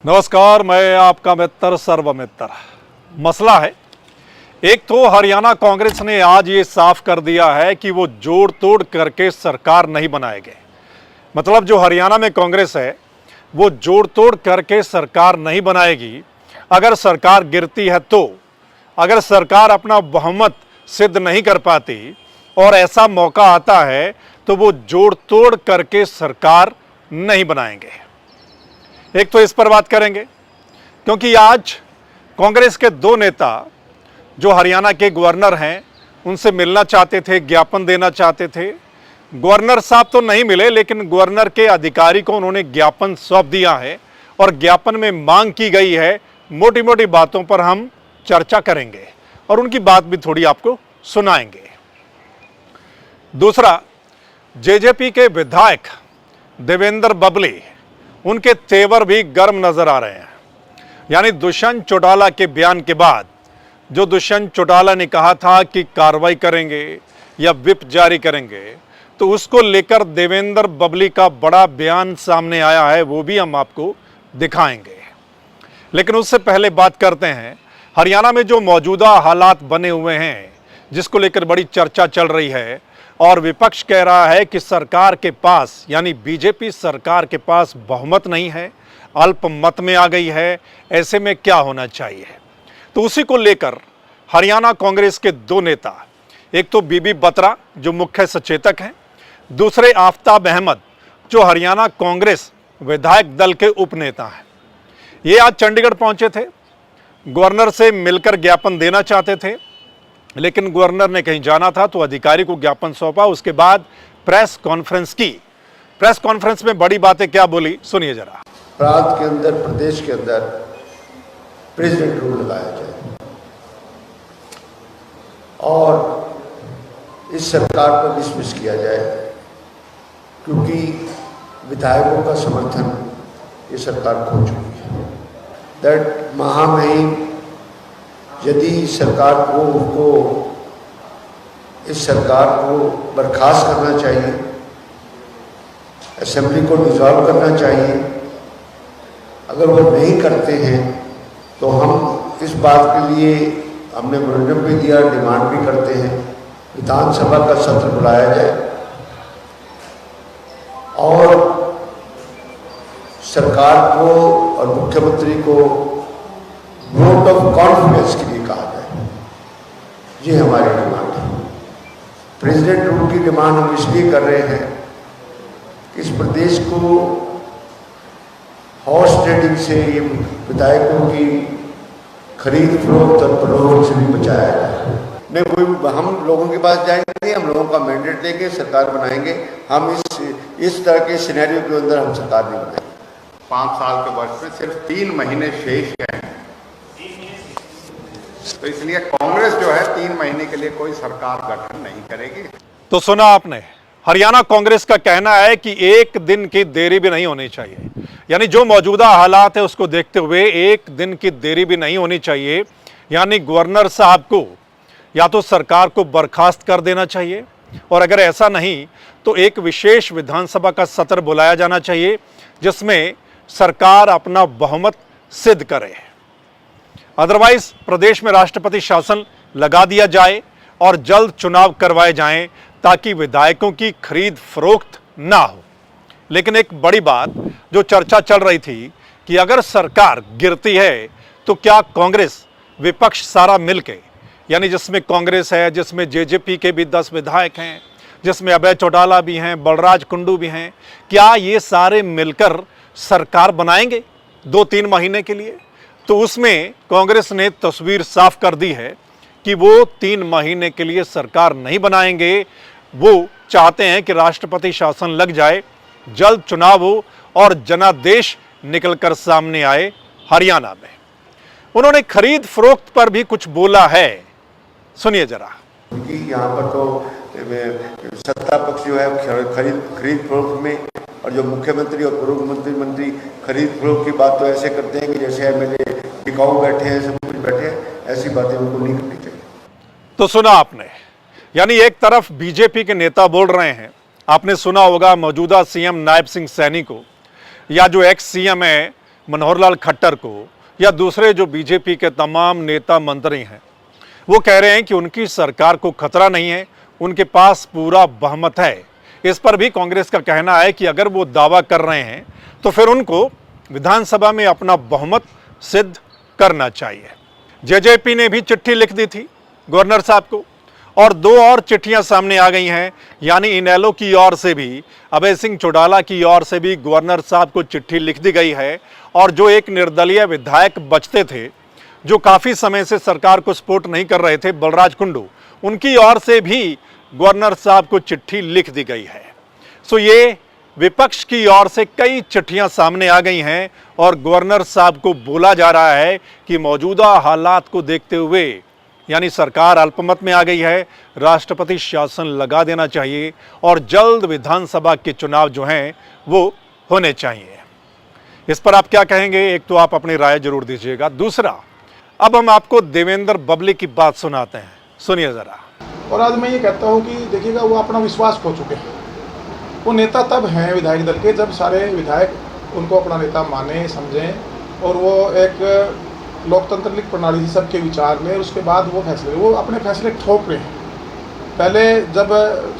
नमस्कार, मैं आपका मित्र सर्वमित्र। मसला है, एक तो हरियाणा कांग्रेस ने आज ये साफ कर दिया है कि वो जोड़ तोड़ करके सरकार नहीं बनाएंगे। मतलब जो हरियाणा में कांग्रेस है वो जोड़ तोड़ करके सरकार नहीं बनाएगी। अगर सरकार गिरती है तो, अगर सरकार अपना बहुमत सिद्ध नहीं कर पाती और ऐसा मौका आता है तो वो जोड़ तोड़ करके सरकार नहीं बनाएंगे। एक तो इस पर बात करेंगे क्योंकि आज कांग्रेस के दो नेता जो हरियाणा के गवर्नर हैं उनसे मिलना चाहते थे, ज्ञापन देना चाहते थे। गवर्नर साहब तो नहीं मिले, लेकिन गवर्नर के अधिकारी को उन्होंने ज्ञापन सौंप दिया है और ज्ञापन में मांग की गई है। मोटी मोटी बातों पर हम चर्चा करेंगे और उनकी बात भी थोड़ी आपको सुनाएंगे। दूसरा, जेजेपी के विधायक देवेंद्र बबली, उनके तेवर भी गर्म नजर आ रहे हैं। यानी दुष्यंत चौटाला के बयान के बाद जो दुष्यंत चौटाला ने कहा था कि कार्रवाई करेंगे या व्हिप जारी करेंगे, तो उसको लेकर देवेंद्र बबली का बड़ा बयान सामने आया है, वो भी हम आपको दिखाएंगे। लेकिन उससे पहले बात करते हैं हरियाणा में जो मौजूदा हालात बने हुए हैं, जिसको लेकर बड़ी चर्चा चल रही है और विपक्ष कह रहा है कि सरकार के पास, यानी बीजेपी सरकार के पास बहुमत नहीं है, अल्पमत में आ गई है। ऐसे में क्या होना चाहिए, तो उसी को लेकर हरियाणा कांग्रेस के दो नेता, एक तो बीबी बत्रा जो मुख्य सचेतक हैं, दूसरे आफ्ताब अहमद जो हरियाणा कांग्रेस विधायक दल के उपनेता हैं, ये आज चंडीगढ़ पहुंचे थे। गवर्नर से मिलकर ज्ञापन देना चाहते थे, लेकिन गवर्नर ने कहीं जाना था तो अधिकारी को ज्ञापन सौंपा। उसके बाद प्रेस कॉन्फ्रेंस की। प्रेस कॉन्फ्रेंस में बड़ी बातें क्या बोली, सुनिए जरा। प्रांत के अंदर, प्रदेश के अंदर प्रेसिडेंट रूल लगाया जाए और इस सरकार को डिसमिस किया जाए, क्योंकि विधायकों का समर्थन ये सरकार खो चुकी है। दैट महामहिम यदि सरकार को इस सरकार को बर्खास्त करना चाहिए, असेंबली को डिसॉल्व करना चाहिए। अगर वो नहीं करते हैं तो हम इस बात के लिए हमने मेमोरेंडम भी दिया, डिमांड भी करते हैं, विधानसभा का सत्र बुलाया जाए और सरकार को और मुख्यमंत्री को वोट ऑफ कॉन्फिडेंस के लिए कहा जाए। ये हमारी डिमांड है। प्रेसिडेंट रूल की डिमांड हम इसलिए कर रहे हैं कि इस प्रदेश को हॉर्स ट्रेडिंग से, ये विधायकों की खरीद फरोख्त और प्रलोभन से भी बचाया जाए। नहीं, कोई हम लोगों के पास जाएंगे, हम लोगों का मैंडेट लेके सरकार बनाएंगे। हम इस तरह के सिनेरियो के अंदर हम सरकार नहीं बनाएंगे। 5 साल के वर्ष में सिर्फ 3 महीने शेष हैं, तो इसलिए कांग्रेस जो है 3 महीने के लिए कोई सरकार गठन नहीं करेगी। तो सुना आपने, हरियाणा कांग्रेस का कहना है कि एक दिन की देरी भी नहीं होनी चाहिए। यानी जो मौजूदा हालात है उसको देखते हुए एक दिन की देरी भी नहीं होनी चाहिए। यानी गवर्नर साहब को या तो सरकार को बर्खास्त कर देना चाहिए, और अगर ऐसा नहीं तो एक विशेष विधानसभा का सत्र बुलाया जाना चाहिए जिसमें सरकार अपना बहुमत सिद्ध करे। अदरवाइज प्रदेश में राष्ट्रपति शासन लगा दिया जाए और जल्द चुनाव करवाए जाएं ताकि विधायकों की खरीद फरोख्त ना हो। लेकिन एक बड़ी बात जो चर्चा चल रही थी कि अगर सरकार गिरती है तो क्या कांग्रेस विपक्ष सारा मिलके, यानी जिसमें कांग्रेस है, जिसमें जेजेपी के भी 10 विधायक हैं, जिसमें अभय चौटाला भी हैं, बलराज कुंडू भी हैं, क्या ये सारे मिलकर सरकार बनाएंगे 2-3 महीने के लिए? तो उसमें कांग्रेस ने तस्वीर साफ कर दी है कि वो 3 महीने के लिए सरकार नहीं बनाएंगे। वो चाहते हैं कि राष्ट्रपति शासन लग जाए, जल्द चुनाव हो और जनादेश निकलकर सामने आए हरियाणा में। उन्होंने खरीद फरोख्त पर भी कुछ बोला है, सुनिए जरा। क्योंकि यहाँ पर तो सत्ता पक्ष जो है खरीद फरोख्त में, और जो मुख्यमंत्री और पूर्व मंत्री खरीद फरोख्त की बात तो ऐसे करते हैं कि जैसे एमएलए टिकाऊ बैठे हैं, सब कुछ बैठे हैं। ऐसी बातें उनको नहीं करनी चाहिए। तो सुना आपने, यानी एक तरफ बीजेपी के नेता बोल रहे हैं, आपने सुना होगा मौजूदा सीएम नायब सिंह सैनी को, या जो एक्स सीएम है मनोहर लाल खट्टर को या दूसरे जो बीजेपी के तमाम नेता मंत्री हैं, वो कह रहे हैं कि उनकी सरकार को खतरा नहीं है, उनके पास पूरा बहुमत है। इस पर भी कांग्रेस का कहना है कि अगर वो दावा कर रहे हैं तो फिर उनको विधानसभा में अपना बहुमत सिद्ध करना चाहिए। जेजेपी ने भी चिट्ठी लिख दी थी गवर्नर साहब को और 2 और चिट्ठियां सामने आ गई हैं, यानी इनेलो की ओर से भी, अभय सिंह चौटाला की ओर से भी गवर्नर साहब को चिट्ठी लिख दी गई है। और जो एक निर्दलीय विधायक बचते थे, जो काफ़ी समय से सरकार को सपोर्ट नहीं कर रहे थे, बलराज कुंडू, उनकी ओर से भी गवर्नर साहब को चिट्ठी लिख दी गई है। सो ये विपक्ष की ओर से कई चिट्ठियां सामने आ गई हैं और गवर्नर साहब को बोला जा रहा है कि मौजूदा हालात को देखते हुए, यानी सरकार अल्पमत में आ गई है, राष्ट्रपति शासन लगा देना चाहिए और जल्द विधानसभा के चुनाव जो हैं वो होने चाहिए। इस पर आप क्या कहेंगे? एक तो आप अपनी राय जरूर दीजिएगा। दूसरा, अब हम आपको देवेंद्र बबली की बात सुनाते हैं, सुनिए जरा। और आज मैं ये कहता हूँ कि देखिएगा, वो अपना विश्वास खो चुके हैं। वो नेता तब हैं विधायक दल के जब सारे विधायक उनको अपना नेता माने, समझें और वो एक लोकतांत्रिक प्रणाली से सबके विचार लें, उसके बाद वो फैसले, वो अपने फैसले ठोक रहे हैं। पहले जब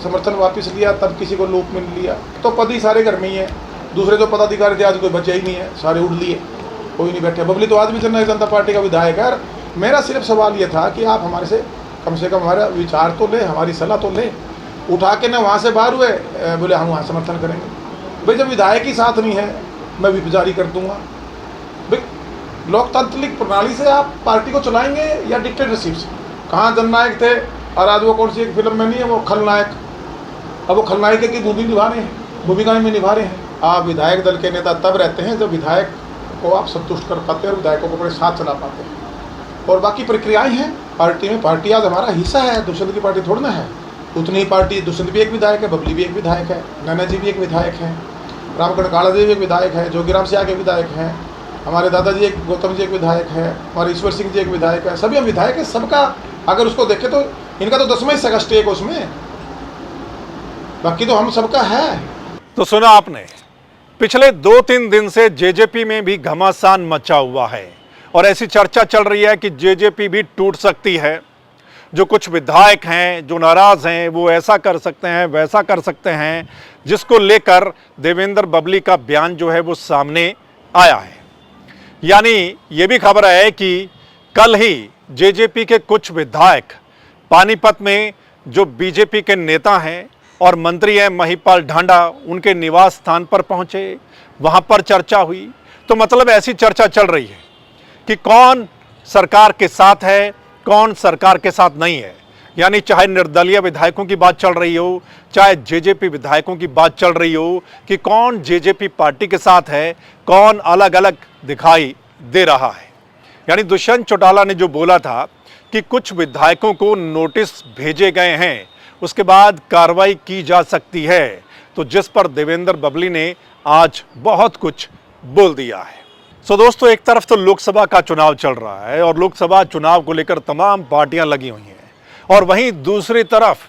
समर्थन वापस लिया तब किसी को लूप में लिया, तो पद ही सारे घर में ही है। दूसरे जो पदाधिकारी थे आज कोई बचे ही नहीं है, सारे उड़ लिए, कोई नहीं बैठे। बबली तो आज भी जननायक जनता पार्टी का विधायक है। मेरा सिर्फ सवाल ये था कि आप हमारे से कम हमारा विचार तो ले, हमारी सलाह तो ले। उठा के ना वहाँ से बाहर हुए, बोले हम वहाँ समर्थन करेंगे। भाई जब विधायक ही साथ नहीं है, मैं भी जारी कर दूंगा। भाई लोकतांत्रिक प्रणाली से आप पार्टी को चलाएंगे या डिक्टेटरशिप से? कहाँ जननायक थे और आज वो कौन सी एक फिल्म में नहीं है, वो खलनायक। अब वो खलनायक की भूमिकाएं में निभा रहे हैं। आप विधायक दल के नेता तब रहते हैं जब विधायक को आप संतुष्ट कर पाते हैं और विधायकों को अपने साथ चला पाते हैं। और बाकी प्रक्रियाएं हैं पार्टी में। पार्टी आज हमारा हिस्सा है, दुष्यंत की पार्टी थोड़ी ना है। उतनी ही पार्टी, दुष्यंत भी एक विधायक है, बबली भी एक विधायक है, नैना जी भी एक विधायक है, रामगढ़ काला जी भी एक विधायक है, जोगीराम सिंह के विधायक हैं, हमारे दादाजी एक, गौतम जी एक विधायक है, हमारे ईश्वर सिंह जी एक विधायक है। सभी हम विधायक हैं। सबका अगर उसको देखें तो इनका तो 10वां हिस्सा का स्टेक है उसमें, बाकी तो हम सबका है। तो सुना आपने, पिछले 2-3 दिन से जेजेपी में भी घमासान मचा हुआ है और ऐसी चर्चा चल रही है कि जेजेपी भी टूट सकती है। जो कुछ विधायक हैं जो नाराज हैं, वो ऐसा कर सकते हैं, वैसा कर सकते हैं, जिसको लेकर देवेंद्र बबली का बयान जो है वो सामने आया है। यानी ये भी खबर है कि कल ही जेजेपी के कुछ विधायक पानीपत में जो बीजेपी के नेता हैं और मंत्री हैं महिपाल ढांडा, उनके निवास स्थान पर पहुंचे, वहां पर चर्चा हुई। तो मतलब ऐसी चर्चा चल रही है कि कौन सरकार के साथ है, कौन सरकार के साथ नहीं है। यानी चाहे निर्दलीय विधायकों की बात चल रही हो, चाहे जेजेपी विधायकों की बात चल रही हो, कि कौन जेजेपी पार्टी के साथ है, कौन अलग अलग दिखाई दे रहा है। यानी दुष्यंत चौटाला ने जो बोला था कि कुछ विधायकों को नोटिस भेजे गए हैं, उसके बाद कार्रवाई की जा सकती है, तो जिस पर देवेंद्र बबली ने आज बहुत कुछ बोल दिया है। सो दोस्तों, एक तरफ तो लोकसभा का चुनाव चल रहा है और लोकसभा चुनाव को लेकर तमाम पार्टियां लगी हुई हैं, और वहीं दूसरी तरफ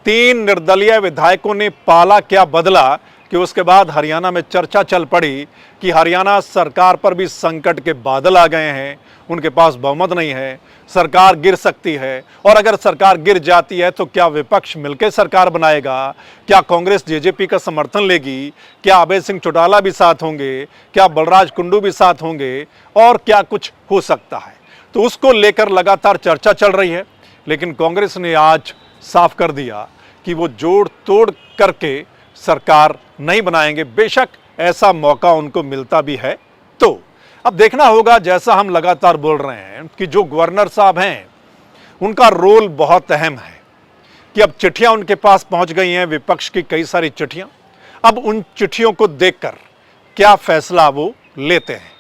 3 निर्दलीय विधायकों ने पाला क्या बदला कि उसके बाद हरियाणा में चर्चा चल पड़ी कि हरियाणा सरकार पर भी संकट के बादल आ गए हैं, उनके पास बहुमत नहीं है, सरकार गिर सकती है। और अगर सरकार गिर जाती है तो क्या विपक्ष मिलकर सरकार बनाएगा? क्या कांग्रेस जेजेपी का समर्थन लेगी? क्या अभय सिंह चौटाला भी साथ होंगे? क्या बलराज कुंडू भी साथ होंगे? और क्या कुछ हो सकता है? तो उसको लेकर लगातार चर्चा चल रही है, लेकिन कांग्रेस ने आज साफ कर दिया कि वो जोड़ तोड़ करके सरकार नहीं बनाएंगे, बेशक ऐसा मौका उनको मिलता भी है। तो अब देखना होगा, जैसा हम लगातार बोल रहे हैं कि जो गवर्नर साहब हैं उनका रोल बहुत अहम है कि अब चिट्ठियां उनके पास पहुंच गई हैं, विपक्ष की कई सारी चिट्ठियां। अब उन चिट्ठियों को देखकर क्या फैसला वो लेते हैं।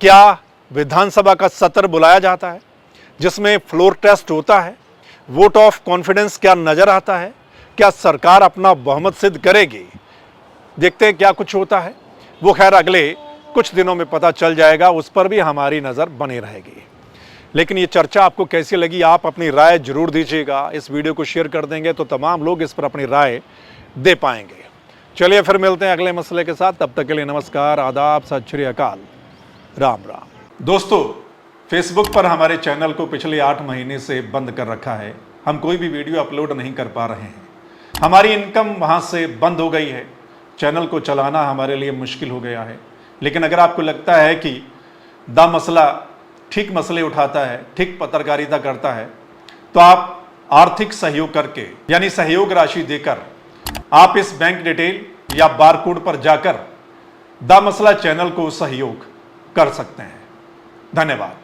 क्या विधानसभा का सत्र बुलाया जाता है जिसमें फ्लोर टेस्ट होता है? वोट ऑफ कॉन्फिडेंस क्या नजर आता है? क्या सरकार अपना बहुमत सिद्ध करेगी? देखते हैं क्या कुछ होता है। वो खैर अगले कुछ दिनों में पता चल जाएगा, उस पर भी हमारी नज़र बनी रहेगी। लेकिन ये चर्चा आपको कैसी लगी, आप अपनी राय जरूर दीजिएगा। इस वीडियो को शेयर कर देंगे तो तमाम लोग इस पर अपनी राय दे पाएंगे। चलिए फिर मिलते हैं अगले मसले के साथ, तब तक के लिए नमस्कार, आदाब, सत श्री अकाल। राम राम। दोस्तों, फेसबुक पर हमारे चैनल को पिछले 8 महीने से बंद कर रखा है। हम कोई भी वीडियो अपलोड नहीं कर पा रहे हैं। हमारी इनकम वहां से बंद हो गई है। चैनल को चलाना हमारे लिए मुश्किल हो गया है। लेकिन अगर आपको लगता है कि द मसला ठीक मसले उठाता है, ठीक पत्रकारिता करता है, तो आप आर्थिक सहयोग करके यानी सहयोग राशि देकर आप इस बैंक डिटेल या बारकोड पर जाकर द मसला चैनल को सहयोग कर सकते हैं। धन्यवाद।